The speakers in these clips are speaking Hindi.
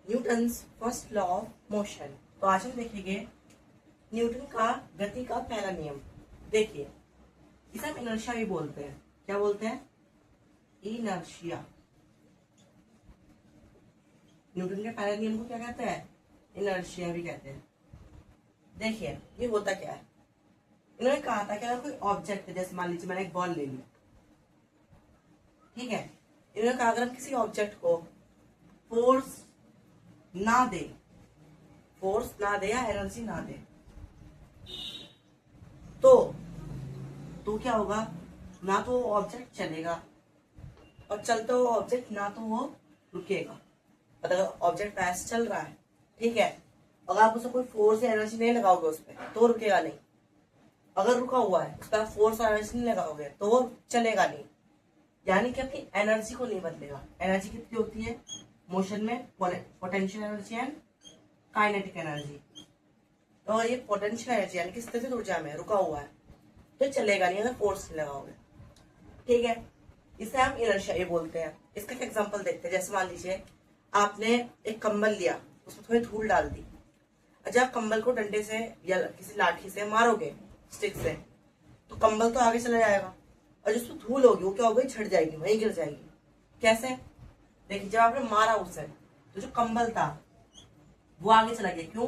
Newton's first law of motion. तो आज हम देखेंगे न्यूटन का गति का पहला नियम। देखिए, इसे हम इनर्शिया भी बोलते हैं। क्या बोलते हैं? इनर्शिया। न्यूटन के पहले नियम को क्या कहते हैं? इनर्शिया भी कहते हैं। देखिए, ये होता क्या है। इन्होंने कहा था कि अगर कोई ऑब्जेक्ट है, जैसे मान लीजिए मैंने एक बॉल ले ली, ठीक है। इन्होंने कहा अगर हम किसी ऑब्जेक्ट को फोर्स ना दे या एनर्जी ना दे तो क्या होगा? ना तो वो ऑब्जेक्ट चलेगा, और चलते हुए ऑब्जेक्ट ना तो वो रुकेगा। मतलब ऑब्जेक्ट ऐसे चल रहा है, ठीक है, अगर आप उसे कोई फोर्स या एनर्जी नहीं लगाओगे उस पर तो रुकेगा नहीं। अगर रुका हुआ है, उस पर फोर्स और एनर्जी नहीं लगाओगे तो वो चलेगा नहीं। यानी कि अपनी एनर्जी को नहीं बदलेगा। एनर्जी कितनी होती है मोशन में? Potential energy and kinetic energy. तो ये पोटेंशियल एनर्जी यानी कि स्थितिज ऊर्जा में रुका हुआ है तो चलेगा नहीं अगर फोर्स नहीं लगाओगे, ठीक है। इसे हम इनर्शिया ये बोलते हैं। इसका एक एग्जांपल देखते हैं। जैसे मान लीजिए आपने एक कंबल लिया, उसमें थोड़ी धूल डाल दी। जब आप कंबल को डंडे से या किसी लाठी से मारोगे, स्टिक से, तो कंबल तो आगे चला जाएगा, और जो उसमें धूल होगी वो क्या होगी? झड़ जाएगी, वहीं गिर जाएगी। कैसे? देखिए, जब आपने मारा उसे तो जो कंबल था वो आगे चला गया। क्यों?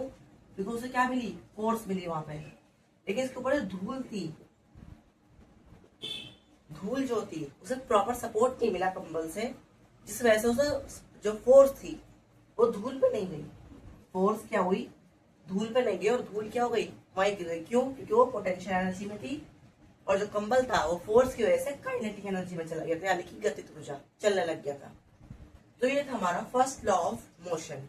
क्योंकि उसे क्या मिली? फोर्स मिली वहां पे। लेकिन इसके ऊपर धूल थी, धूल जो थी उसे प्रॉपर सपोर्ट नहीं मिला कंबल से, जिस वजह से उसे जो फोर्स थी वो धूल पे नहीं गई। फोर्स क्या हुई? धूल पे नहीं गई, और धूल क्या हो गई? वहीं गिर गई। क्यों? क्योंकि वो पोटेंशियल एनर्जी में थी, और जो कंबल था वो फोर्स की वजह से काइनेटिक एनर्जी में चला गया था, यानी कि गतिज ऊर्जा चलने लग गया था। तो ये था हमारा फर्स्ट लॉ ऑफ मोशन।